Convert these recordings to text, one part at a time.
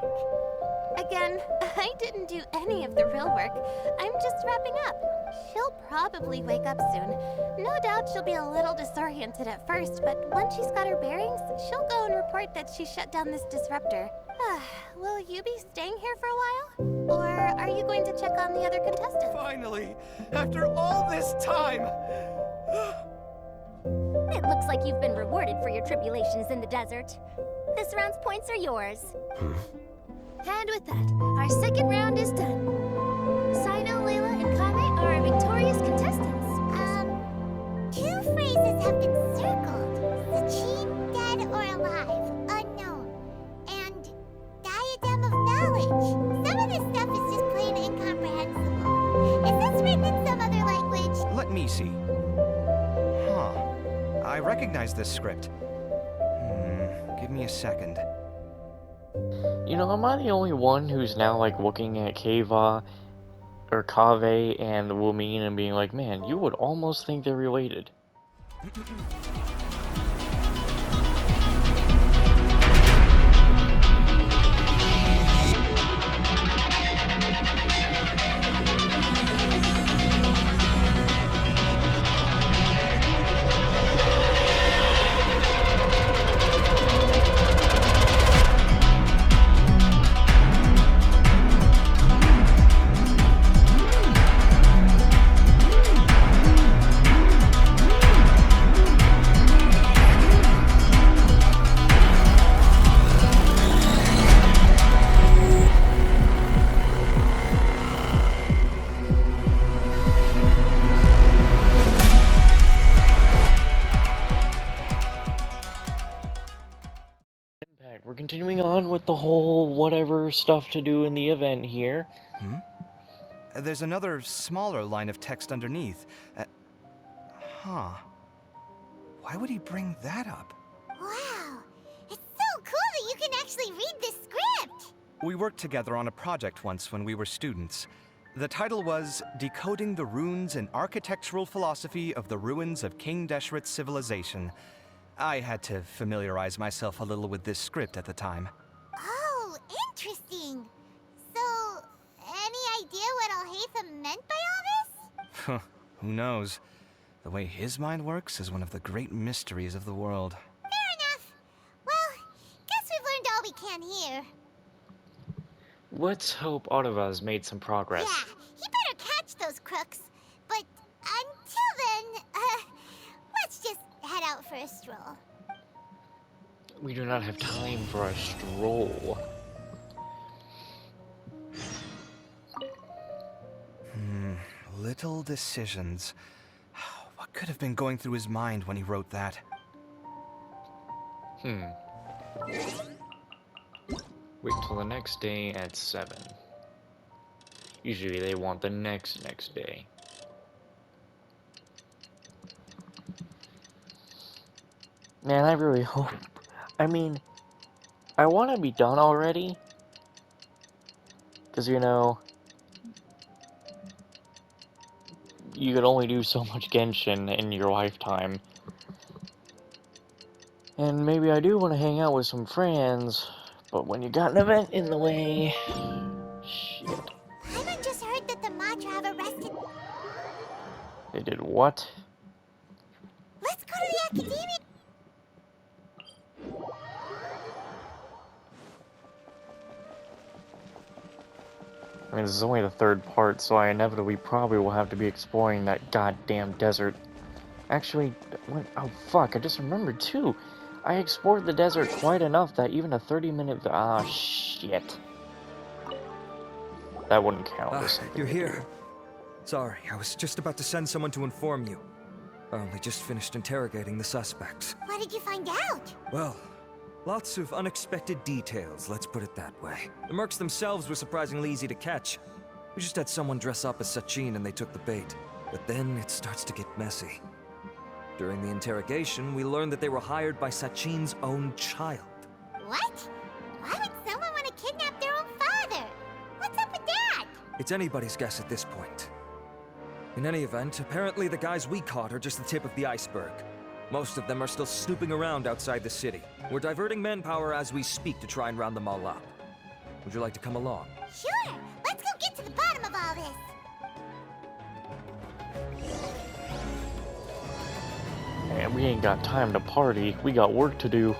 work. Again, I didn't do any of the real work. I'm just wrapping up. She'll probably wake up soon. No doubt she'll be a little disoriented at first, but once she's got her bearings, she'll go and report that she shut down this disruptor. Will you be staying here for a while? Or are you going to check on the other contestants? Finally! After all this time! It looks like you've been rewarded for your tribulations in the desert. This round's points are yours. And with that, our second round is done. Sino, Layla, and Kame are our victorious contestants. Two phrases have been circled. Sachin, dead or alive, unknown. And diadem of knowledge. Some of this stuff is just plain incomprehensible. Is this written in some other language? Let me see. I recognize this script. Give me a second. You know, am I the only one who's now, like, looking at Kava, or Kave, and Woomin and being like, man, you would almost think they're related. We're continuing on with the whole whatever stuff to do in the event here. There's another smaller line of text underneath. Why would he bring that up? Wow, it's so cool that you can actually read this script! We worked together on a project once when we were students. The title was Decoding the Runes and Architectural Philosophy of the Ruins of King Deshret's Civilization. I had to familiarize myself a little with this script at the time. Oh, interesting. So, any idea what Alhaitham meant by all this? Who knows? The way his mind works is one of the great mysteries of the world. Fair enough. Well, guess we've learned all we can here. Let's hope Otava's made some progress. Yeah, he better catch those crooks. But until then, let's just head out for a stroll. We do not have time for a stroll. Little decisions. What could have been going through his mind when he wrote that? Wait till the next day at 7. Usually they want the next day. Man, I really hope... I mean, I want to be done already. Because, you know... You could only do so much Genshin in your lifetime. And maybe I do want to hang out with some friends, but when you got an event in the way... Shit. Paimon just heard that the Matra have arrested... They did what? Let's go to the Academia! I mean, this is only the third part, so I inevitably probably will have to be exploring that goddamn desert. Actually, oh fuck, I just remembered too. I explored the desert quite enough that even a 30-minute... Ah, shit. That wouldn't count. You're here. Sorry, I was just about to send someone to inform you. I only just finished interrogating the suspects. What did you find out? Well, lots of unexpected details, let's put it that way. The mercs themselves were surprisingly easy to catch. We just had someone dress up as Sachin and they took the bait. But then it starts to get messy. During the interrogation, we learned that they were hired by Sachin's own child. What? Why would someone want to kidnap their own father? What's up with that? It's anybody's guess at this point. In any event, apparently the guys we caught are just the tip of the iceberg. Most of them are still snooping around outside the city. We're diverting manpower as we speak to try and round them all up. Would you like to come along? Sure, let's go get to the bottom of all this. Man, we ain't got time to party. We got work to do.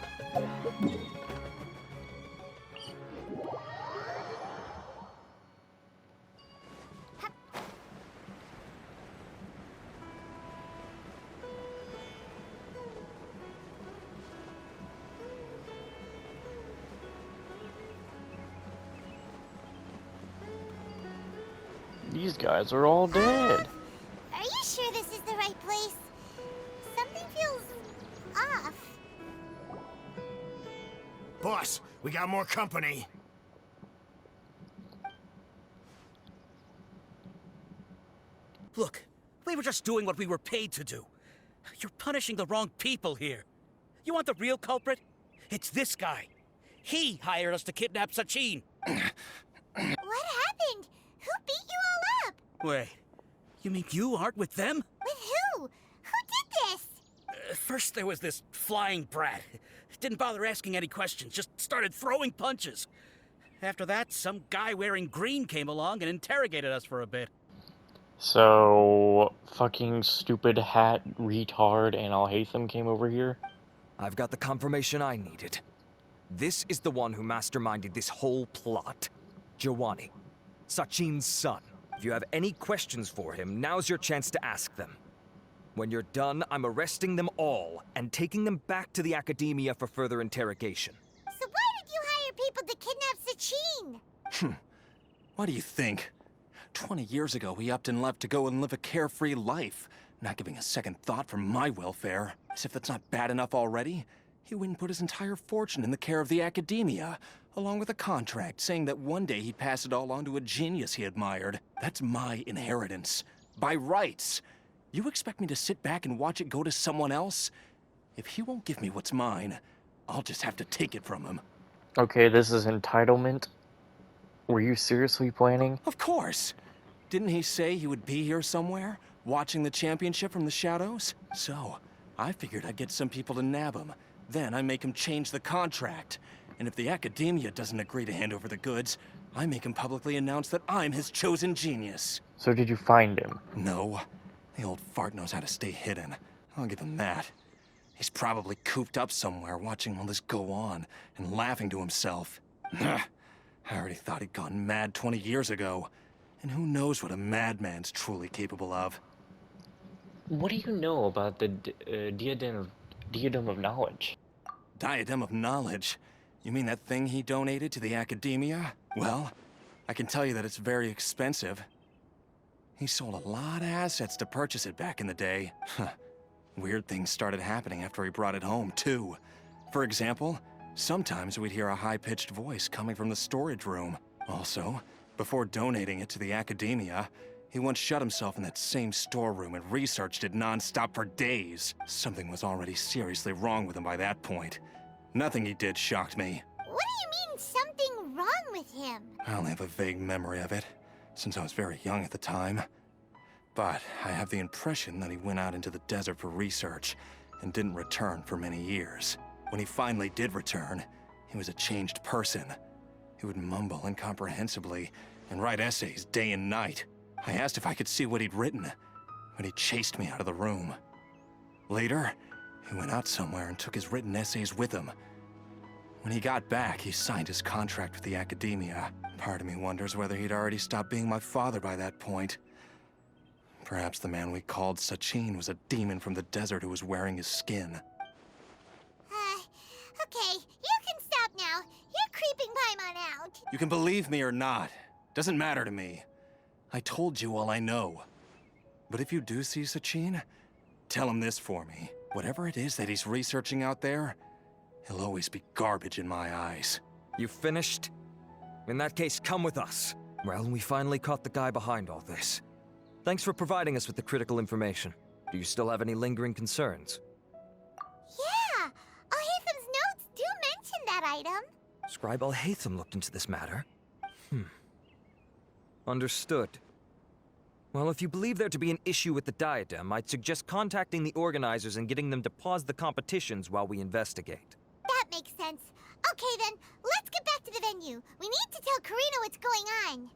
These guys are all dead. Are you sure this is the right place? Something feels off. Boss, we got more company. Look, we were just doing what we were paid to do. You're punishing the wrong people here. You want the real culprit? It's this guy. He hired us to kidnap Sachin. What happened? Who beat you all up? Wait, you mean you aren't with them? With who? Who did this? First there was this flying brat. Didn't bother asking any questions, just started throwing punches. After that, some guy wearing green came along and interrogated us for a bit. So, fucking stupid hat retard and Alhaitham came over here? I've got the confirmation I needed. This is the one who masterminded this whole plot. Jawani, Sachin's son. If you have any questions for him, now's your chance to ask them. When you're done, I'm arresting them all and taking them back to the academia for further interrogation. So why did you hire people to kidnap Sachin? What do you think? 20 years ago, he upped and left to go and live a carefree life, not giving a second thought for my welfare. As if that's not bad enough already, he went and put his entire fortune in the care of the academia, along with a contract saying that one day he'd pass it all on to a genius he admired. That's my inheritance. By rights. You expect me to sit back and watch it go to someone else? If he won't give me what's mine, I'll just have to take it from him. Okay, this is entitlement. Were you seriously planning? Of course. Didn't he say he would be here somewhere, watching the championship from the shadows? So, I figured I'd get some people to nab him. Then I make him change the contract. And if the academia doesn't agree to hand over the goods, I make him publicly announce that I'm his chosen genius. So did you find him? No. The old fart knows how to stay hidden. I'll give him that. He's probably cooped up somewhere watching all this go on and laughing to himself. I already thought he'd gone mad 20 years ago. And who knows what a madman's truly capable of. What do you know about the Diadem of Knowledge? Diadem of Knowledge? You mean that thing he donated to the academia? Well, I can tell you that it's very expensive. He sold a lot of assets to purchase it back in the day. Weird things started happening after he brought it home, too. For example, sometimes we'd hear a high-pitched voice coming from the storage room. Also, before donating it to the academia, he once shut himself in that same storeroom and researched it non-stop for days. Something was already seriously wrong with him by that point. Nothing he did shocked me. What do you mean, something wrong with him? I only have a vague memory of it, since I was very young at the time. But I have the impression that he went out into the desert for research and didn't return for many years. When he finally did return, he was a changed person. He would mumble incomprehensibly and write essays day and night. I asked if I could see what he'd written, but he chased me out of the room. Later, he went out somewhere and took his written essays with him. When he got back, he signed his contract with the academia. Part of me wonders whether he'd already stopped being my father by that point. Perhaps the man we called Sachin was a demon from the desert who was wearing his skin. Okay, you can stop now. You're creeping Paimon out. You can believe me or not. Doesn't matter to me. I told you all I know. But if you do see Sachin, tell him this for me. Whatever it is that he's researching out there, he'll always be garbage in my eyes. You finished? In that case, come with us. Well, we finally caught the guy behind all this. Thanks for providing us with the critical information. Do you still have any lingering concerns? Yeah, Alhaitham's notes do mention that item. Scribe Alhaitham looked into this matter. Understood. Well, if you believe there to be an issue with the diadem, I'd suggest contacting the organizers and getting them to pause the competitions while we investigate. That that makes sense. Okay then, let's get back to the venue. We need to tell Karina what's going on.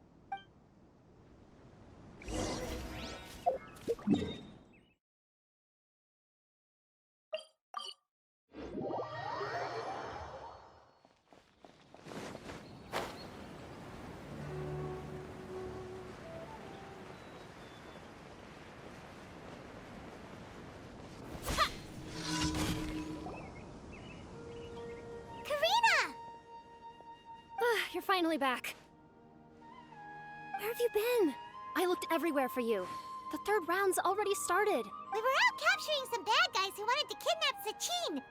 You're finally back. Where have you been? I looked everywhere for you. The third round's already started. We were out capturing some bad guys who wanted to kidnap Sachin.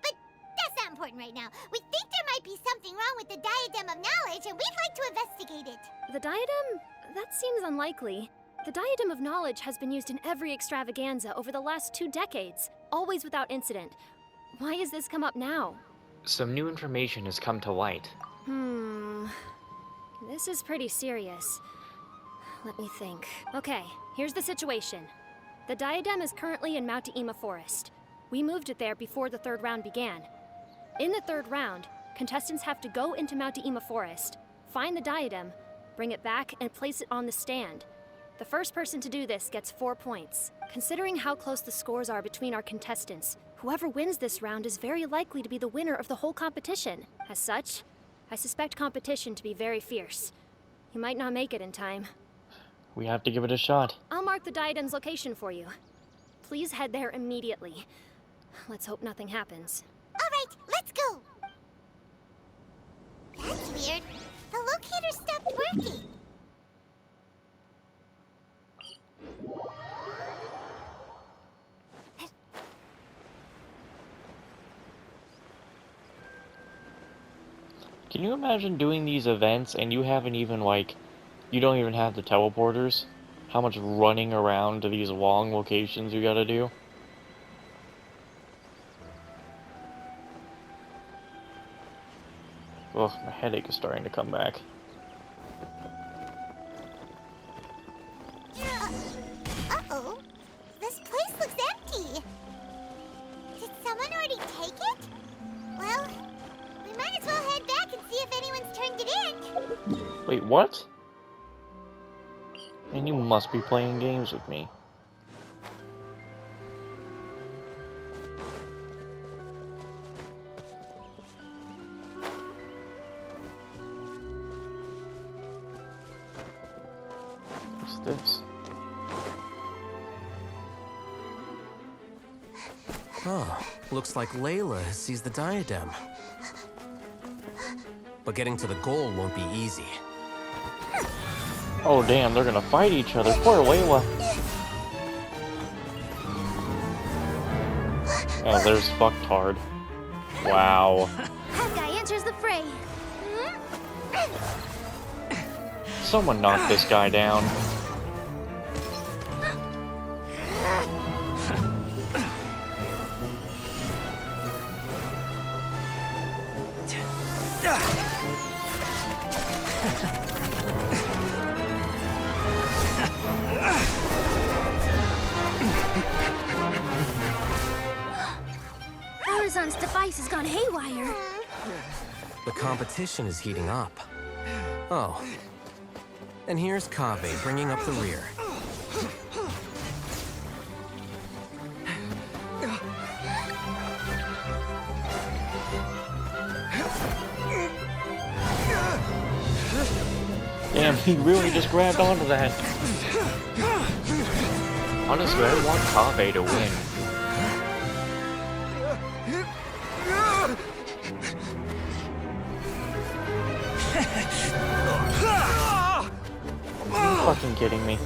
But that's not important right now. We think there might be something wrong with the Diadem of Knowledge, and we'd like to investigate it. The diadem? That seems unlikely. The Diadem of Knowledge has been used in every extravaganza over the last 2 decades, always without incident. Why has this come up now? Some new information has come to light. This is pretty serious. Let me think. Okay, here's the situation. The diadem is currently in Mount Ima Forest. We moved it there before the third round began. In the third round, contestants have to go into Mount Ima Forest, find the diadem, bring it back, and place it on the stand. The first person to do this gets 4 points. Considering how close the scores are between our contestants, whoever wins this round is very likely to be the winner of the whole competition. As such, I suspect competition to be very fierce. You might not make it in time. We have to give it a shot. I'll mark the diadem's location for you. Please head there immediately. Let's hope nothing happens. All right, let's go. That's weird. The locator stopped working. Can you imagine doing these events and you haven't even, like, you don't even have the teleporters? How much running around to these long locations you gotta do? Ugh, my headache is starting to come back. Uh-oh. This place looks empty. Did someone already take it? Well, we might as well head back and see if anyone's turned it in. Wait, what? And you must be playing games with me. What's this? Oh, looks like Layla has seized the diadem. But getting to the goal won't be easy. Oh damn, they're gonna fight each other. Poor Layla. Oh, there's fucktard. Wow. That guy enters the fray. Someone knock this guy down. Arizon's device has gone haywire. The competition is heating up. Oh. And here's Kaveh bringing up the rear. Damn, he really just grabbed onto that. Honestly, I want Kaveh to win. Are you fucking kidding me?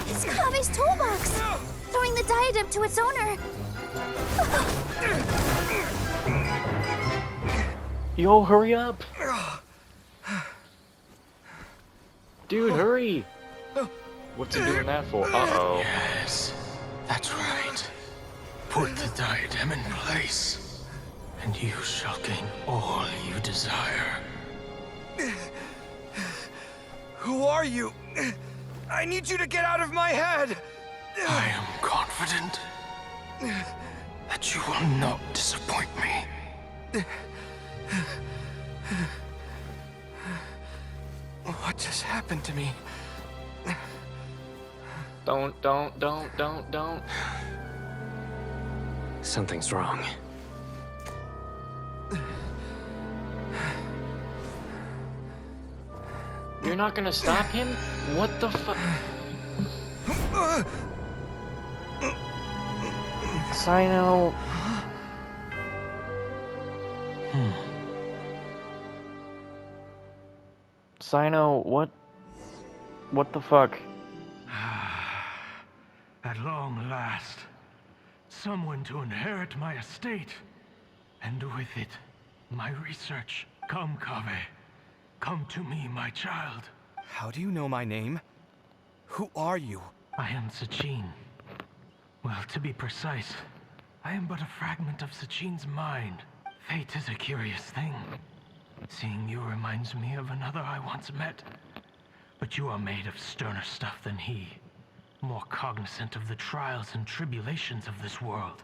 It's Kaveh's toolbox! Throwing the diadem to its owner! Yo, hurry up! Dude, hurry! What's he doing that for? Uh-oh. Yes, that's right. Put the diadem in place, and you shall gain all you desire. Who are you? I need you to get out of my head! I am confident that you will not disappoint me. What just happened to me? Don't. Something's wrong. You're not gonna stop him? What the fuck? Sino. Sino, what the fuck? At long last, someone to inherit my estate, and with it, my research. Come, Kaveh. Come to me, my child. How do you know my name? Who are you? I am Sachin. Well, to be precise, I am but a fragment of Sachin's mind. Fate is a curious thing. Seeing you reminds me of another I once met. But you are made of sterner stuff than he. More cognizant of the trials and tribulations of this world.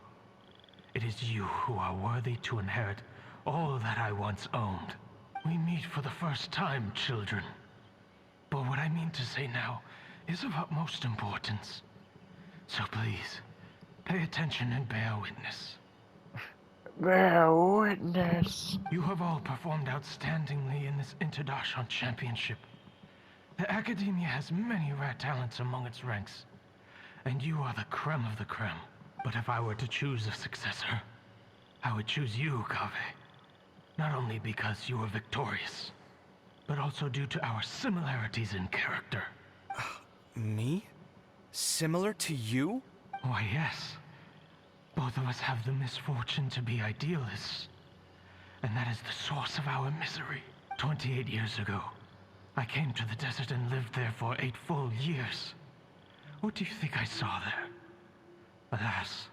It is you who are worthy to inherit all that I once owned. We meet for the first time, children. But what I mean to say now is of utmost importance. So please, pay attention and bear witness. Bear witness. You have all performed outstandingly in this Interdashon Championship. The Academia has many rare talents among its ranks, and you are the creme of the creme. But if I were to choose a successor, I would choose you, Kaveh. Not only because you were victorious, but also due to our similarities in character. Me? Similar to you? Why, yes. Both of us have the misfortune to be idealists. And that is the source of our misery. 28 years ago, I came to the desert and lived there for 8 full years. What do you think I saw there? Alas,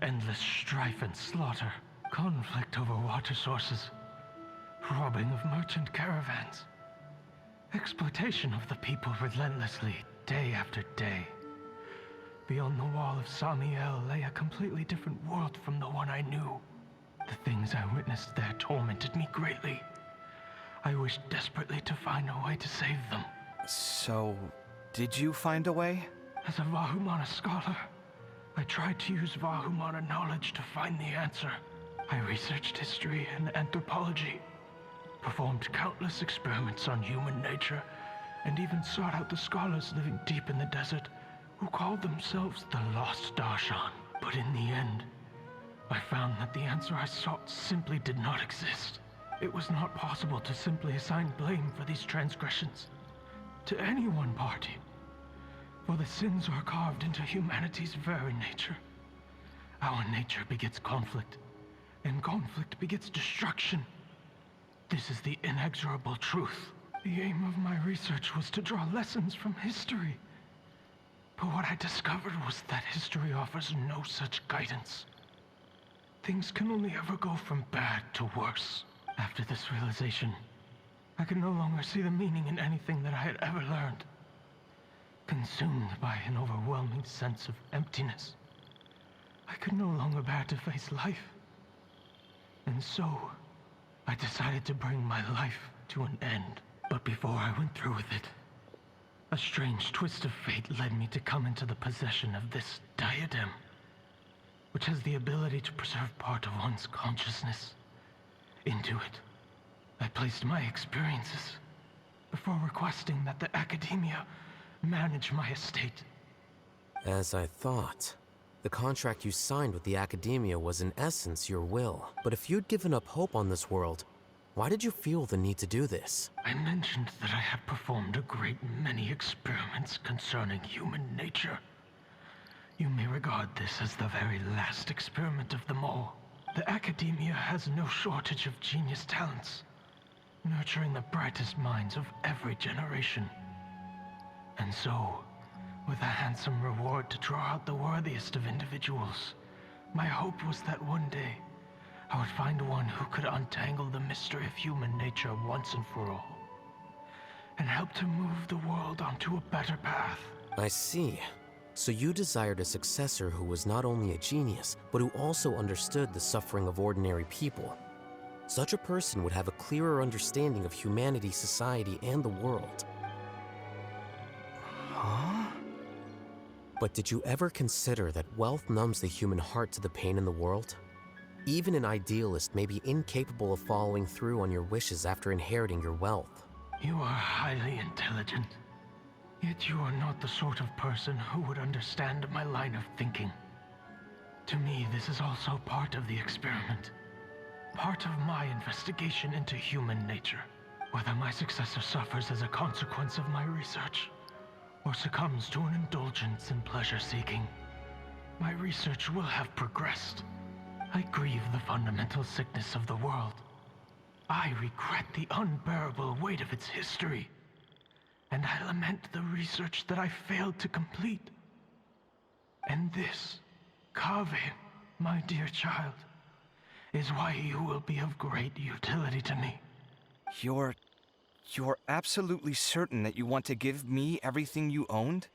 endless strife and slaughter, conflict over water sources, robbing of merchant caravans, exploitation of the people relentlessly, day after day. Beyond the wall of Samiel lay a completely different world from the one I knew. The things I witnessed there tormented me greatly. I wished desperately to find a way to save them. So, did you find a way? As a Vahumana scholar, I tried to use Vahumana knowledge to find the answer. I researched history and anthropology, performed countless experiments on human nature, and even sought out the scholars living deep in the desert who called themselves the Lost Darshan. But in the end, I found that the answer I sought simply did not exist. It was not possible to simply assign blame for these transgressions to any one party, for the sins are carved into humanity's very nature. Our nature begets conflict, and conflict begets destruction. This is the inexorable truth. The aim of my research was to draw lessons from history. But what I discovered was that history offers no such guidance. Things can only ever go from bad to worse. After this realization, I could no longer see the meaning in anything that I had ever learned. Consumed by an overwhelming sense of emptiness, I could no longer bear to face life. And so, I decided to bring my life to an end. But before I went through with it, a strange twist of fate led me to come into the possession of this diadem, which has the ability to preserve part of one's consciousness. Into it, I placed my experiences before requesting that the Academia manage my estate. As I thought. The contract you signed with the Academia was in essence your will. But if you'd given up hope on this world, why did you feel the need to do this? I mentioned that I had performed a great many experiments concerning human nature. You may regard this as the very last experiment of them all. The Academia has no shortage of genius talents, nurturing the brightest minds of every generation. And so, with a handsome reward to draw out the worthiest of individuals, my hope was that one day, I would find one who could untangle the mystery of human nature once and for all, and help to move the world onto a better path. I see. So you desired a successor who was not only a genius, but who also understood the suffering of ordinary people. Such a person would have a clearer understanding of humanity, society, and the world. Huh? But did you ever consider that wealth numbs the human heart to the pain in the world? Even an idealist may be incapable of following through on your wishes after inheriting your wealth. You are highly intelligent, yet you are not the sort of person who would understand my line of thinking. To me, this is also part of the experiment. Part of my investigation into human nature. Whether my successor suffers as a consequence of my research, or succumbs to an indulgence in pleasure-seeking, my research will have progressed. I grieve the fundamental sickness of the world. I regret the unbearable weight of its history. And I lament the research that I failed to complete. And this, Kaveh, my dear child, is why you will be of great utility to me. You're absolutely certain that you want to give me everything you owned?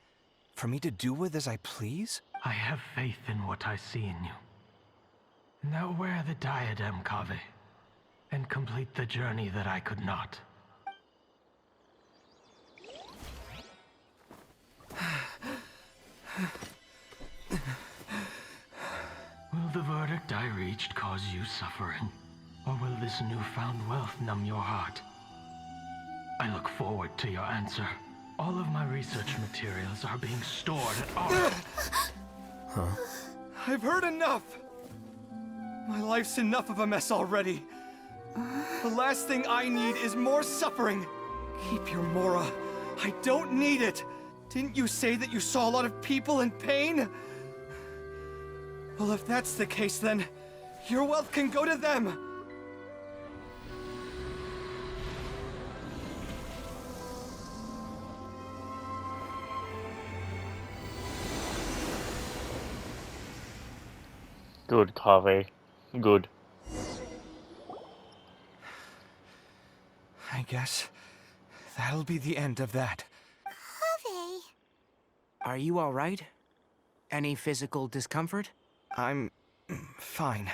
For me to do with as I please? I have faith in what I see in you. Now wear the diadem, Kaveh, and complete the journey that I could not. Will the verdict I reached cause you suffering? Or will this newfound wealth numb your heart? I look forward to your answer. All of my research materials are being stored at our... Huh? I've heard enough! My life's enough of a mess already. The last thing I need is more suffering. Keep your Mora. I don't need it. Didn't you say that you saw a lot of people in pain? Well, if that's the case, then your wealth can go to them. Good, Kaveh. Good. I guess that'll be the end of that. Kaveh. Are you all right? Any physical discomfort? I'm fine.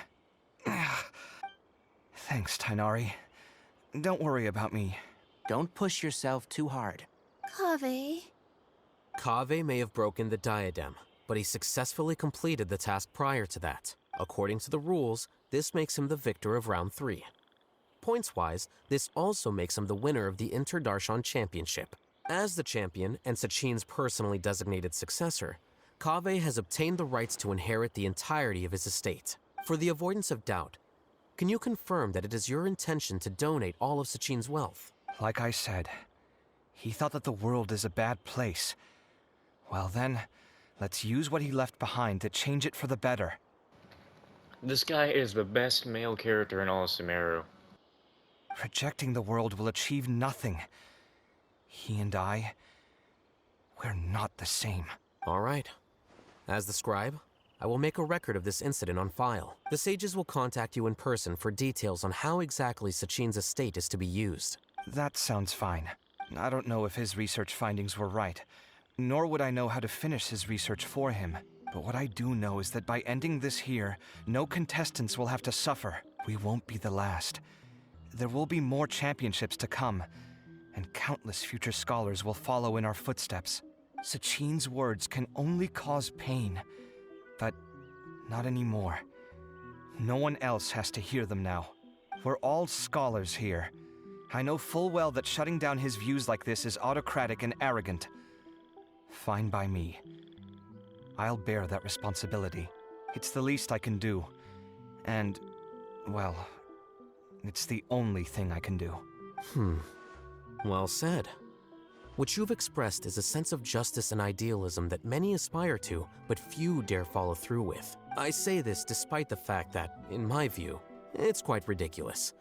Thanks, Tainari. Don't worry about me. Don't push yourself too hard. Kaveh. Kaveh may have broken the diadem, but he successfully completed the task prior to that. According to the rules, this makes him the victor of round 3. Points-wise, this also makes him the winner of the Inter-Darshan Championship. As the champion and Sachin's personally designated successor, Kaveh has obtained the rights to inherit the entirety of his estate. For the avoidance of doubt, can you confirm that it is your intention to donate all of Sachin's wealth? Like I said, he thought that the world is a bad place. Well then, let's use what he left behind to change it for the better. This guy is the best male character in all of Sumeru. Rejecting the world will achieve nothing. He and I, we're not the same. All right. As the scribe, I will make a record of this incident on file. The sages will contact you in person for details on how exactly Sachin's estate is to be used. That sounds fine. I don't know if his research findings were right, nor would I know how to finish his research for him. But what I do know is that by ending this here, no contestants will have to suffer. We won't be the last. There will be more championships to come, and countless future scholars will follow in our footsteps. Sachin's words can only cause pain, but not anymore. No one else has to hear them now. We're all scholars here. I know full well that shutting down his views like this is autocratic and arrogant. Fine by me. I'll bear that responsibility. It's the least I can do. And, well, it's the only thing I can do. Well said. What you've expressed is a sense of justice and idealism that many aspire to, but few dare follow through with. I say this despite the fact that, in my view, it's quite ridiculous.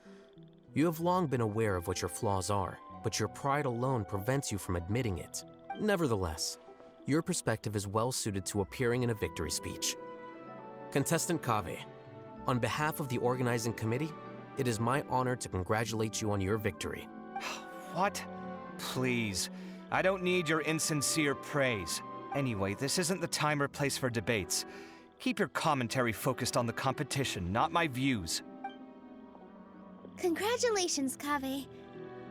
You have long been aware of what your flaws are, but your pride alone prevents you from admitting it. Nevertheless, your perspective is well suited to appearing in a victory speech. Contestant Kaveh, on behalf of the organizing committee, it is my honor to congratulate you on your victory. What? Please. I don't need your insincere praise. Anyway, this isn't the time or place for debates. Keep your commentary focused on the competition, not my views. Congratulations, Kaveh.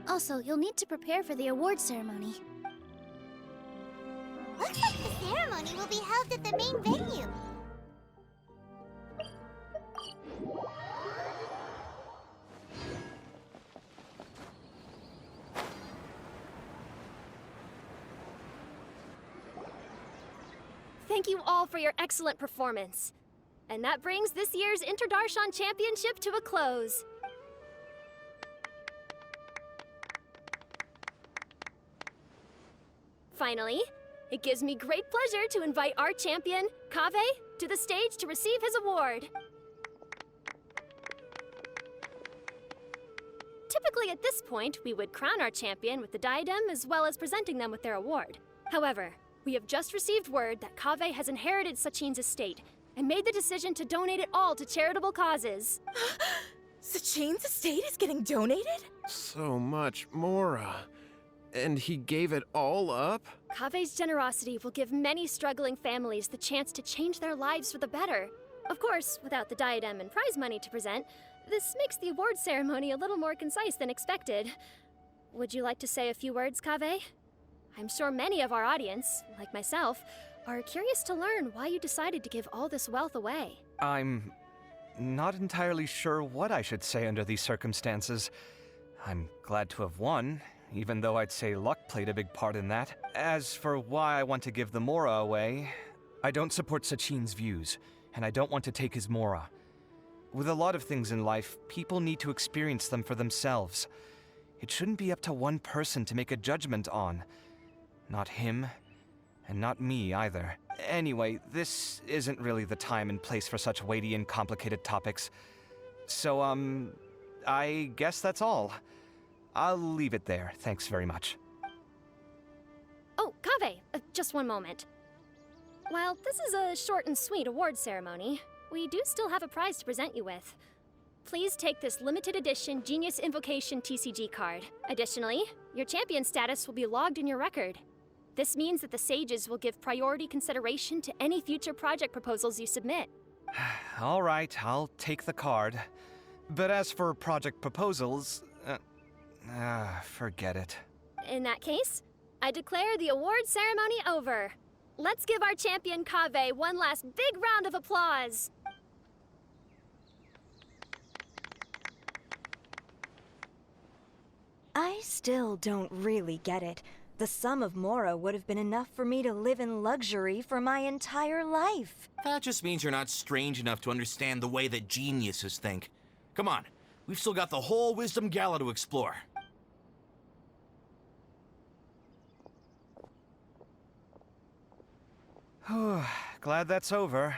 Also, you'll need to prepare for the award ceremony. Looks like the ceremony will be held at the main venue. Thank you all for your excellent performance. And that brings this year's Interdarshan Championship to a close. Finally, it gives me great pleasure to invite our champion, Kaveh, to the stage to receive his award. Typically at this point, we would crown our champion with the diadem as well as presenting them with their award. However, we have just received word that Kaveh has inherited Sachin's estate and made the decision to donate it all to charitable causes. Sachin's estate is getting donated? So much, Mora. And he gave it all up? Kaveh's generosity will give many struggling families the chance to change their lives for the better. Of course, without the diadem and prize money to present, this makes the award ceremony a little more concise than expected. Would you like to say a few words, Kaveh? I'm sure many of our audience, like myself, are curious to learn why you decided to give all this wealth away. I'm not entirely sure what I should say under these circumstances. I'm glad to have won, even though I'd say luck played a big part in that. As for why I want to give the Mora away, I don't support Sachin's views, and I don't want to take his Mora. With a lot of things in life, people need to experience them for themselves. It shouldn't be up to one person to make a judgment on. Not him, and not me either. Anyway, this isn't really the time and place for such weighty and complicated topics. So, I guess that's all. I'll leave it there. Thanks very much. Oh, Kaveh, just one moment. While this is a short and sweet award ceremony, we do still have a prize to present you with. Please take this limited edition Genius Invocation TCG card. Additionally, your champion status will be logged in your record. This means that the Sages will give priority consideration to any future project proposals you submit. All right, I'll take the card. But as for project proposals, forget it. In that case, I declare the award ceremony over. Let's give our champion Kaveh one last big round of applause. I still don't really get it. The sum of Mora would have been enough for me to live in luxury for my entire life. That just means you're not strange enough to understand the way that geniuses think. Come on, we've still got the whole Wisdom Gala to explore. Glad that's over.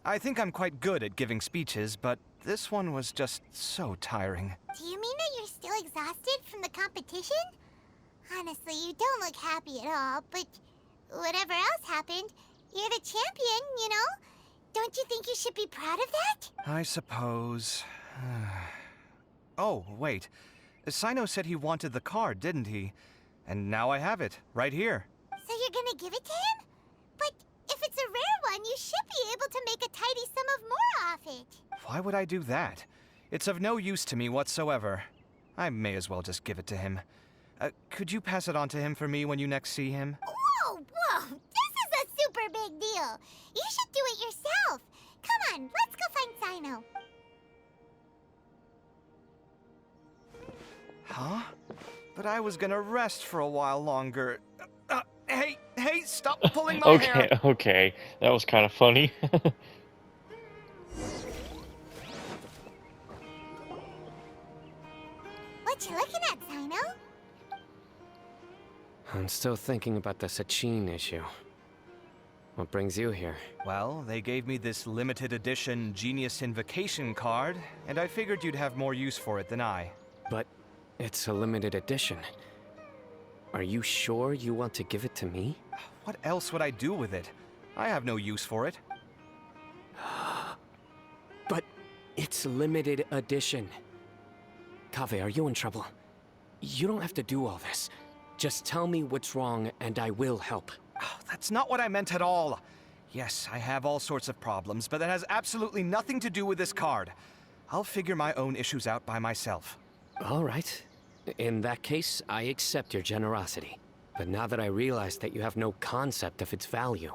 I think I'm quite good at giving speeches, but this one was just so tiring. Do you mean that you're still exhausted from the competition? Honestly, you don't look happy at all, but whatever else happened, you're the champion, you know? Don't you think you should be proud of that? I suppose. Oh, wait. Sino said he wanted the card, didn't he? And now I have it, right here. So you're gonna give it to him? But if it's a rare one, you should be able to make a tidy sum of more off it. Why would I do that? It's of no use to me whatsoever. I may as well just give it to him. Could you pass it on to him for me when you next see him? Whoa! This is a super big deal. You should do it yourself. Come on, let's go find Sino. Huh? But I was gonna rest for a while longer. Hey, stop pulling my hair! Okay, that was kind of funny. What you looking at, Sino? I'm still thinking about the Sachin issue. What brings you here? Well, they gave me this limited edition Genius Invocation card, and I figured you'd have more use for it than I. But it's a limited edition. Are you sure you want to give it to me? What else would I do with it? I have no use for it. But it's limited edition. Kaveh, are you in trouble? You don't have to do all this. Just tell me what's wrong and I will help. Oh, that's not what I meant at all. Yes, I have all sorts of problems, but that has absolutely nothing to do with this card. I'll figure my own issues out by myself. All right. In that case, I accept your generosity. But now that I realize that you have no concept of its value,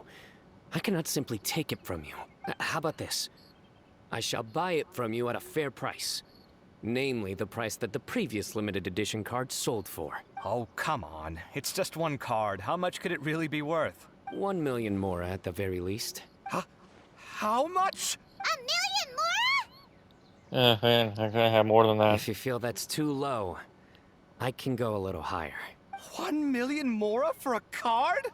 I cannot simply take it from you. How about this? I shall buy it from you at a fair price. Namely, the price that the previous limited edition card sold for. Oh, come on. It's just one card. How much could it really be worth? 1 million more at the very least. Huh? How much? 1 million more? Man, I gotta have more than that. If you feel that's too low, I can go a little higher. 1 million mora for a card?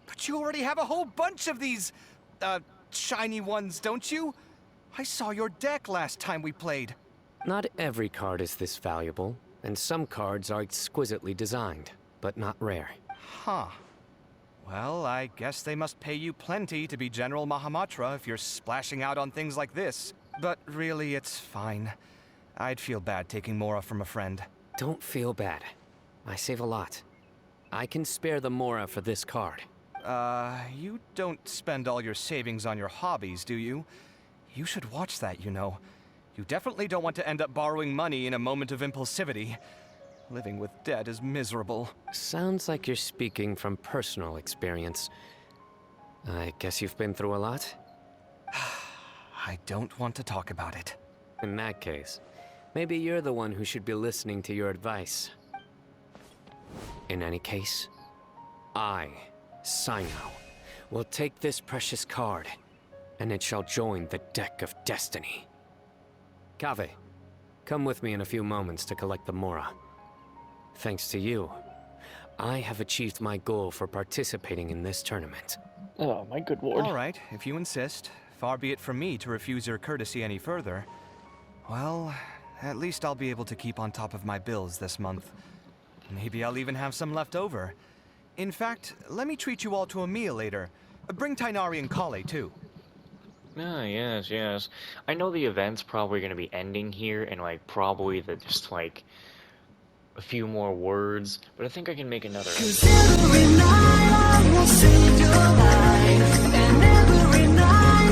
But you already have a whole bunch of these, shiny ones, don't you? I saw your deck last time we played. Not every card is this valuable, and some cards are exquisitely designed, but not rare. Huh. Well, I guess they must pay you plenty to be General Mahamatra if you're splashing out on things like this. But really, it's fine. I'd feel bad taking mora from a friend. Don't feel bad. I save a lot. I can spare the mora for this card. You don't spend all your savings on your hobbies, do you? You should watch that, you know. You definitely don't want to end up borrowing money in a moment of impulsivity. Living with debt is miserable. Sounds like you're speaking from personal experience. I guess you've been through a lot? I don't want to talk about it. In that case, maybe you're the one who should be listening to your advice. In any case, I, Sino, will take this precious card, and it shall join the deck of destiny. Kaveh, come with me in a few moments to collect the mora. Thanks to you, I have achieved my goal for participating in this tournament. Oh, my good lord. All right, if you insist. Far be it from me to refuse your courtesy any further. Well, at least I'll be able to keep on top of my bills this month. Maybe I'll even have some left over. In fact, let me treat you all to a meal later. Bring Tainari and Kale, too. Ah, yes. I know the event's probably gonna be ending here, and like probably just like a few more words, but I think I can make another. 'Cause every night I will save your life, and every night